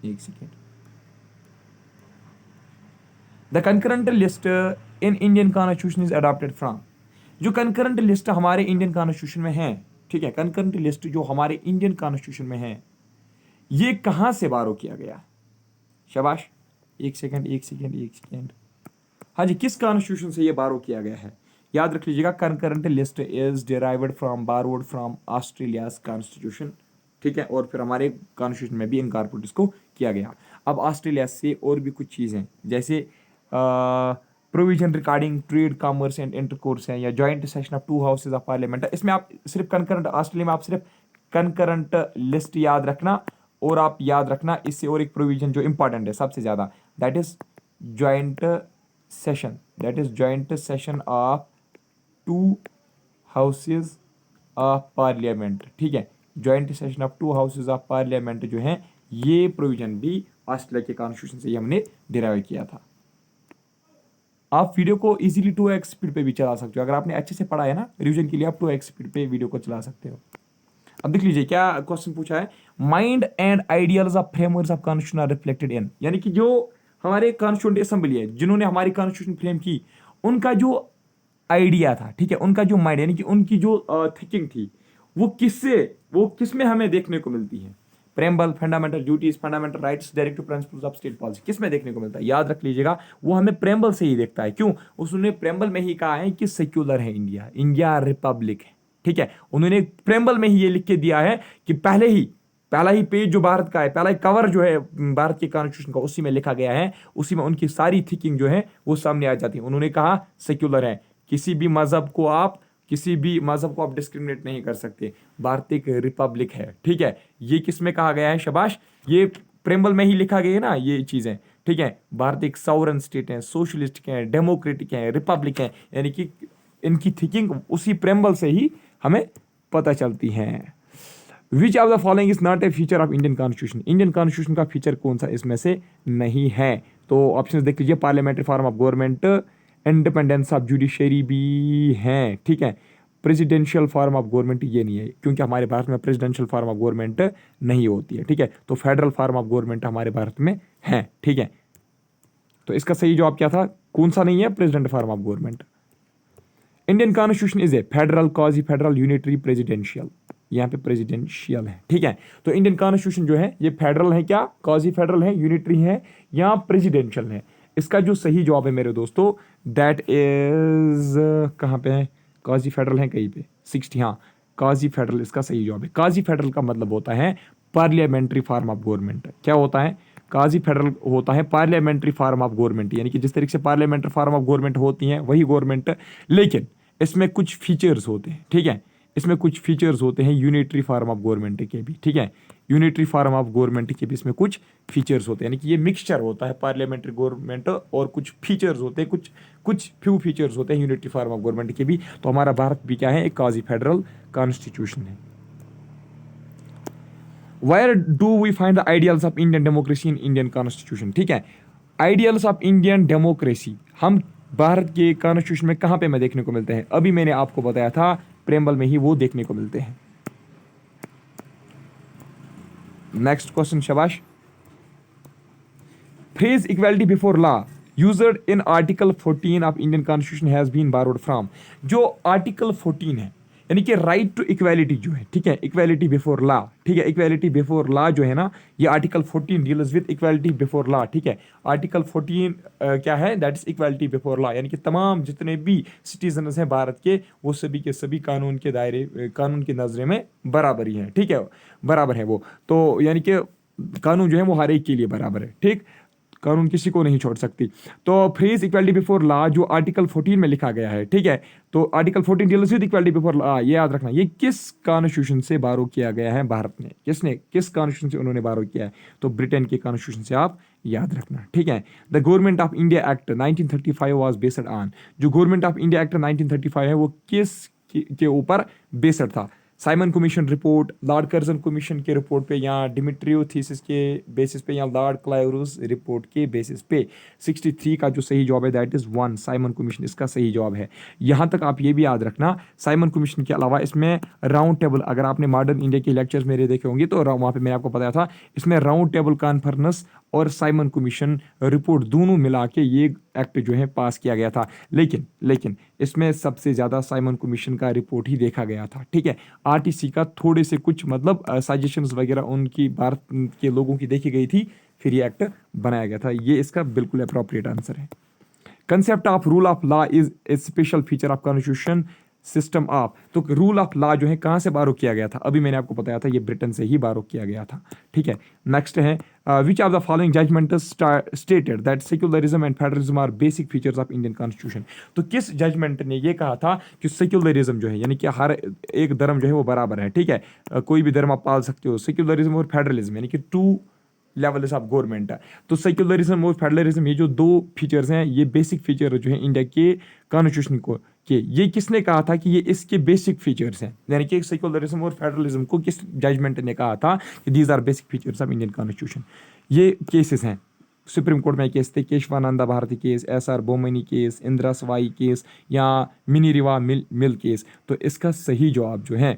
एक second. The concurrent list in Indian constitution is adopted from, जो कंकरेंट लिस्ट हमारे इंडियन कॉन्स्टिट्यूशन में है, ठीक है, कंकरेंट लिस्ट जो हमारे इंडियन कॉन्स्टिट्यूशन में है, ये कहां से बारो किया गया? शाबाश, एक सेकेंड एक सेकेंड एक सेकेंड। हाँ जी, किस कॉन्स्टिट्यूशन से ये बारो किया गया है? याद रख लीजिएगा, concurrent list is derived from, borrowed from Australia's constitution, ठीक है, और फिर हमारे कॉन्स्टिट्यूशन में भी इनकॉर्पोरेट इसको किया गया। अब ऑस्ट्रेलिया से और भी कुछ चीज़ें, जैसे provision regarding trade, commerce and intercourse है, या joint session of to houses of parliament, इसमें आप सिर्फ कंकरेंट, ऑस्ट्रेलिया में आप सिर्फ कंकरेंट लिस्ट याद रखना, और आप याद रखना इससे और एक प्रोविजन जो इंपॉर्टेंट है सबसे ज़्यादा, that is joint session, that is joint session of to houses of parliament, ठीक है, joint session of to houses of parliament जो है, ये प्रोविजन भी ऑस्ट्रेलिया के कॉन्स्टिट्यूशन से ही हमने डिराइव किया था। आप वीडियो को इजीली 2x स्पीड पे भी चला सकते हो, अगर आपने अच्छे से पढ़ा है ना, रिवीजन के लिए आप 2x स्पीड पे वीडियो को चला सकते हो। अब देख लीजिए क्या क्वेश्चन पूछा है, mind and ideals of frameworks of constitution are reflected in, यानी कि जो हमारे कॉन्स्टिट्यूएंट असेंबली है, जिन्होंने हमारी कॉन्स्टिट्यूशन फ्रेम की, उनका जो आइडिया था, ठीक है, उनका जो माइंड, यानी कि उनकी जो थिंकिंग थी, वो किस में हमें देखने को मिलती है? Preamble, fundamental duties, fundamental rights, directive principles of state policy, किस में देखने को मिलता है? याद रख लीजिएगा, वो हमें प्रेम्बल से ही देखता है। क्यों? उसने प्रेम्बल में ही कहा है कि सेक्युलर है इंडिया, इंडिया रिपब्लिक है, ठीक है, उन्होंने प्रेम्बल में ही ये लिख के दिया है कि पहला ही पेज जो भारत का है, पहला ही कवर जो है भारत के कॉन्स्टिट्यूशन का, उसी में लिखा गया है, उसी में उनकी सारी थिंकिंग जो है वो सामने आ जाती है। उन्होंने कहा सेक्युलर है, किसी भी मजहब को आप डिस्क्रिमिनेट नहीं कर सकते, भारत एक रिपब्लिक है, ठीक है, ये किस में कहा गया है? शाबाश, ये प्रेम्बल में ही लिखा गया है ना ये चीजें, ठीक है। भारत एक सॉवरन स्टेट है, सोशलिस्टिक है, डेमोक्रेटिक है, रिपब्लिक है, यानी कि इनकी थिंकिंग उसी प्रेम्बल से ही हमें पता चलती है। Which of the following is not a feature of Indian constitution, Indian constitution का फीचर कौन सा इसमें से नहीं है? तो ऑप्शन देख लीजिए, parliamentary form of government, independence of judiciary भी हैं, ठीक है, प्रेसिडेंशियल फॉर्म ऑफ गवर्नमेंट ये नहीं है, क्योंकि हमारे भारत में प्रेसिडेंशियल फॉर्म ऑफ गवर्नमेंट नहीं होती है, ठीक है, तो फेडरल फॉर्म ऑफ गवर्नमेंट हमारे भारत में है, ठीक है। तो इसका सही जवाब क्या था, कौन सा नहीं है, president form of government. Indian constitution is a federal, quasi federal, unitary, presidential, यहाँ पे प्रेसिडेंशियल है, ठीक है। तो इंडियन कॉन्स्टिट्यूशन जो है ये फेडरल है क्या, क्वाजी फेडरल है, यूनिटरी है या प्रेसिडेंशियल है? इसका जो सही जवाब है मेरे दोस्तों दैट इज कहाँ पे है, क्वाजी फेडरल है कहीं पे 60, हाँ क्वाजी फेडरल इसका सही जवाब है। क्वाजी फेडरल का मतलब होता है पार्लियामेंट्री फॉर्म ऑफ गवर्नमेंट। क्या होता है, क्वाजी फेडरल होता है पार्लियामेंट्री फॉर्म ऑफ गवर्नमेंट, यानी कि जिस तरीके से पार्लियामेंट्री फॉर्म ऑफ गवर्नमेंट होती है वही गवर्नमेंट, लेकिन इसमें कुछ फीचर्स होते हैं, ठीक है, इसमें कुछ फीचर्स होते हैं यूनिटरी फॉर्म ऑफ गवर्नमेंट के भी, ठीक है, यूनिटरी फॉर्म ऑफ गवर्नमेंट के भी इसमें कुछ फीचर्स होते हैं, यानी कि ये मिक्सचर होता है पार्लियामेंट्री गवर्नमेंट और कुछ फीचर्स होते हैं, कुछ फ्यू फीचर्स होते हैं यूनिटरी फॉर्म ऑफ गवर्नमेंट के भी। तो हमारा भारत भी क्या है, एक क्वाजी फेडरल कॉन्स्टिट्यूशन है। Where do we find the ideals of Indian democracy in Indian constitution? ठीक है, आइडियल्स ऑफ इंडियन डेमोक्रेसी हम भारत के कॉन्स्टिट्यूशन में कहाँ पे में देखने को मिलते हैं? अभी मैंने आपको बताया था प्रेम्बल में ही वो देखने को मिलते हैं। नेक्स्ट क्वेश्चन शाबाश। Phrase equality before law used in article 14 of Indian constitution has been borrowed from. जो आर्टिकल 14 है यानी कि राइट टू इक्वालिटी जो है, ठीक है, इक्वालिटी बिफोर लॉ, ठीक है, इक्वालिटी बिफोर लॉ जो है ना, ये article 14 deals with equality before law, ठीक है। आर्टिकल 14 क्या है, that is equality before law, यानी कि तमाम जितने भी सिटीजन्स हैं भारत के वो सभी के सभी कानून के दायरे, कानून की नजरे में बराबर ही हैं, ठीक है, बराबर है वो। तो यानी कि कानून जो है वो हर एक के लिए बराबर है, ठीक, कानून किसी को नहीं छोड़ सकती। तो फ्रेज इक्वालिटी बिफोर लॉ जो आर्टिकल 14 में लिखा गया है, ठीक है, तो article 14 deals with equality before law, ये याद रखना, ये किस कॉन्स्टिट्यूशन से बारो किया गया है भारत ने, किस कॉन्स्टिट्यूशन से उन्होंने बारो किया है? तो ब्रिटेन के कॉन्स्टिट्यूशन से आप याद रखना, ठीक है। The government of India act 1935 was based on, जो गवर्नमेंट ऑफ इंडिया एक्ट 1935 है वो किस के ऊपर बेस्ड था? Simon commission report, Lord Curzon commission के रिपोर्ट पे, या डिमिट्रियो थीसिस के बेसिस पे, या लॉर्ड क्लाइवरूस रिपोर्ट के बेसिस पे? 63 का जो सही जवाब है दैट इज़ 1, साइमन कमीशन इसका सही जवाब है। यहाँ तक आप ये भी याद रखना, साइमन कमीशन के अलावा इसमें राउंड टेबल, अगर आपने मॉडर्न इंडिया के लेक्चर्स मेरे देखे होंगे तो वहाँ पे मैंने आपको बताया था, इसमें राउंड टेबल कॉन्फ्रेंस और साइमन कमीशन रिपोर्ट दोनों मिला के ये एक्ट जो है पास किया गया था। लेकिन इसमें सबसे ज़्यादा साइमन कमीशन का रिपोर्ट ही देखा गया था, ठीक है। आरटीसी का थोड़े से कुछ मतलब सजेशंस वगैरह उनकी भारत के लोगों की देखी गई थी, फिर ये एक्ट बनाया गया था। ये इसका बिल्कुल अप्रोप्रिएट आंसर है। Concept of rule of law is a special feature of constitution system of. तो रूल ऑफ लॉ जो है कहाँ से बारो किया गया था? अभी मैंने आपको बताया था ये ब्रिटेन से ही बारो किया गया था, ठीक है। नेक्स्ट है which of the following judgment stated that secularism and federalism are basic features of Indian constitution. तो किस जजमेंट ने ये कहा था कि सेक्युलरिज्म जो है यानी कि हर एक धर्म जो है वो बराबर है, ठीक है, कोई भी धर्म आप पाल सकते हो। सेक्युलरिज्म और फेडरलिज्म यानी कि टू लेवल्स ऑफ गवर्नमेंट है। तो सेक्युलरिज्म और फेडरलिज्म ये जो दो फीचर्स हैं ये बेसिक फीचर जो है इंडिया के कॉन्स्टिट्यूशन को के, ये किसने कहा था कि ये इसके बेसिक फीचर्स हैं? यानी कि सेक्युलरिज्म और फेडरलिज्म को किस जजमेंट ने कहा था कि these are basic features of Indian constitution? ये केसेस हैं, सुप्रीम कोर्ट में केस थे, Kesavananda Bharati case, SR Bommai case, Indira Sawhney case, या मिनीरिवा मिल केस। तो इसका सही जवाब जो है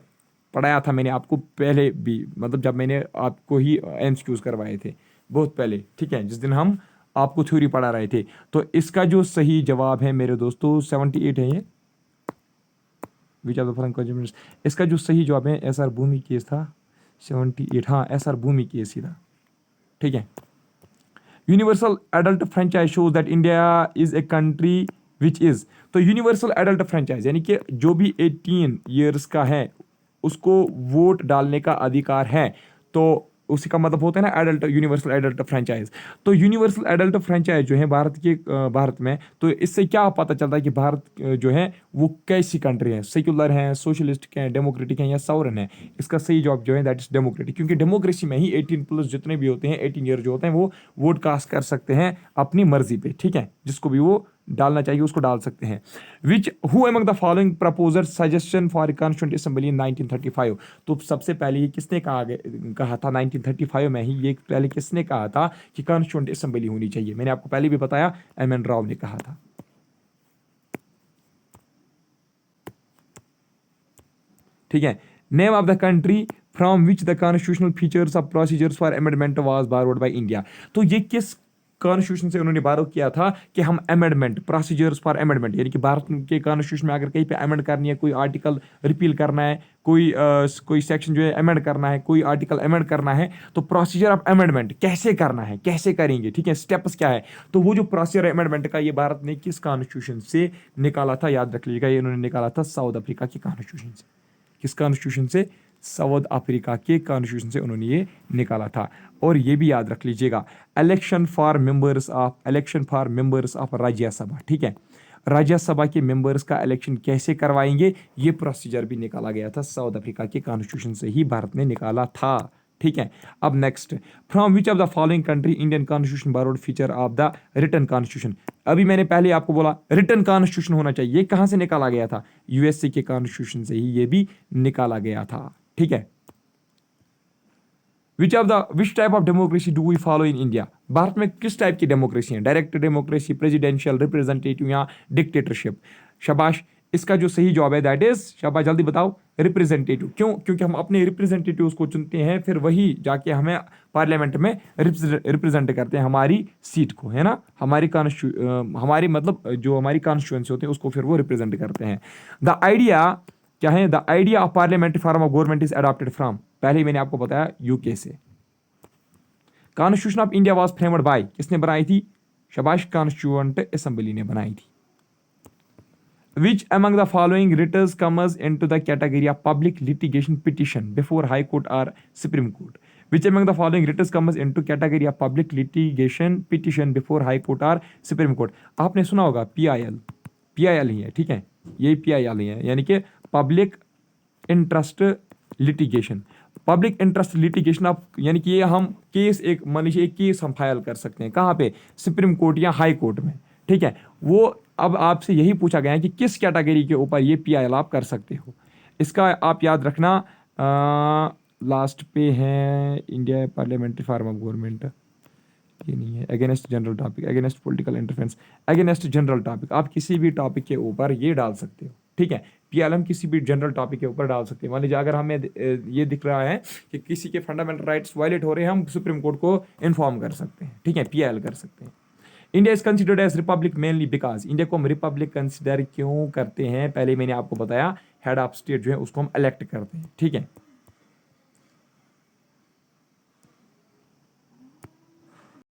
पढ़ाया था मैंने आपको पहले भी, मतलब जब मैंने आपको ही एमसीक्यूज करवाए थे बहुत पहले, ठीक है, जिस दिन हम आपको थ्योरी पढ़ा रहे थे। तो इसका जो सही जवाब है मेरे दोस्तों 78 है ये, विच ऑफ द फॉलोइंग कंज्यूमर्स। इसका जो सही जवाब है एसआर भूमि केस था 78, हाँ एसआर भूमि केस ही था, ठीक है। Universal adult franchise shows that India is a country which is. तो यूनिवर्सल एडल्ट फ्रेंचाइज यानी कि जो भी 18 ईयर्स का है उसको वोट डालने का अधिकार है, तो उसी का मतलब होता है ना एडल्ट, यूनिवर्सल एडल्ट फ्रेंचाइज। तो यूनिवर्सल एडल्ट फ्रेंचाइज जो है भारत में, तो इससे क्या पता चलता है कि भारत जो है वो कैसी कंट्री है? सेक्युलर है, सोशलिस्ट हैं, डेमोक्रेटिक हैं या सॉवरन है? इसका सही जवाब जो है दैट इज डेमोक्रेटिक, क्योंकि डेमोक्रेसी में ही 18+ जितने भी होते हैं 18 ईयर जो होते हैं वो वोट कास्ट कर सकते हैं अपनी मर्जी पे, ठीक है, जिसको भी वो डालना चाहिए उसको डाल सकते हैं। Which who among the following proposer suggestion for constituent assembly in 1935। तो सबसे पहले ये किसने कहा था 1935 में ही, ये पहले किसने कहा था कि कॉन्स्टिट्यूंट असेंबली होनी चाहिए? मैंने आपको पहले भी बताया, एम एन राव ने कहा था। ठीक है। Name of the country from which the constitutional features of procedures for amendment was borrowed by India. तो ये किस कॉन्स्टिट्यूशन से उन्होंने बारो किया था कि हम अमेंडमेंट, प्रोसीजर्स फॉर अमेंडमेंट, यानी कि भारत के कॉन्स्टिट्यूशन में अगर कहीं पे अमेंड करनी है, कोई आर्टिकल रिपील करना है, कोई सेक्शन जो है अमेंड करना है, कोई आर्टिकल अमेंड करना है, तो प्रोसीजर ऑफ अमेंडमेंट कैसे करना है, कैसे करेंगे, ठीक है, स्टेप्स क्या है। तो वो जो प्रोसीजर अमेंडमेंट का ये भारत ने किस कॉन्स्टिट्यूशन से निकाला था, याद रख लीजिएगा, ये उन्होंने निकाला था साउथ अफ्रीका के कॉन्स्टिट्यूशन से। किस कॉन्स्टिट्यूशन से? साउथ अफ्रीका के कॉन्स्टिट्यूशन से उन्होंने ये निकाला था। और ये भी याद रख लीजिएगा, election for members of Rajya Sabha, ठीक है, राज्यसभा के मेंबर्स का इलेक्शन कैसे करवाएंगे, ये प्रोसीजर भी निकाला गया था साउथ अफ्रीका के कॉन्स्टिट्यूशन से ही भारत ने निकाला था। ठीक है। अब next, from which of the following country Indian constitution borrowed feature of the written constitution. अभी मैंने पहले आपको बोला रिटन कॉन्स्टिट्यूशन होना चाहिए, ये कहां से निकाला गया था? यूएसए के कॉन्स्टिट्यूशन से ही ये भी निकाला गया था। ठीक है। Which type of democracy do we follow in India. Bharat में किस टाइप की डेमोक्रेसी है? डायरेक्ट डेमोक्रेसी, प्रेसिडेंशियल, रिप्रेजेंटेटिव या डिक्टेटरशिप? शाबाश, इसका जो सही जवाब है दैट इज, शाबाश जल्दी बताओ, रिप्रेजेंटेटिव। क्यों? क्योंकि हम अपने रिप्रेजेंटेटिव्स को चुनते हैं, फिर वही जाके हमें पार्लियामेंट में रिप्रेजेंट करते हैं हमारी सीट को, है ना, हमारी मतलब जो हमारी कॉन्स्टिट्यूएंसी होते हैं उसको फिर वो रिप्रेजेंट करते हैं। द आइडिया क्या है? The idea of parliamentary form of government is adopted from, पहले ही मैंने आपको बताया, यूके से। Constitution of India was framed bye, किसने बनाई थी? शाबाश, कॉन्स्टिट्यूएंट असेंबली ने बनाई थी। Which among the following writers comes into the category of public litigation petition before High Court or Supreme Court? Which among the following writers comes into category of public litigation petition before High Court or Supreme Court? आपने सुना होगा PIL ही है, ठीक है, ये PIL ही है, यानी कि public interest litigation. Public interest litigation आप, यानी कि ये हम केस, एक मान लीजिए एक केस हम फाइल कर सकते हैं, कहाँ पे? सुप्रीम कोर्ट या हाई कोर्ट में, ठीक है। वो अब आपसे यही पूछा गया है कि किस कैटेगरी के ऊपर ये PIL आप कर सकते हो। इसका आप याद रखना, लास्ट पे है India parliamentary form of government, ये नहीं है, against general topic, against political interference, against general topic. आप किसी भी टॉपिक के ऊपर ये डाल सकते हो, ठीक है। PIL हम किसी भी जनरल टॉपिक के ऊपर डाल सकते हैं। मान लीजिए अगर हमें ये दिख रहा है कि किसी के फंडामेंटल राइट्स वायलेट हो रहे हैं, हम सुप्रीम कोर्ट को इन्फॉर्म कर सकते हैं, ठीक है, PIL कर सकते हैं। India is considered as republic mainly because, India को हम रिपब्लिक कंसिडर क्यों करते हैं? पहले मैंने आपको बताया, हेड ऑफ स्टेट जो है उसको हम इलेक्ट करते हैं, ठीक है।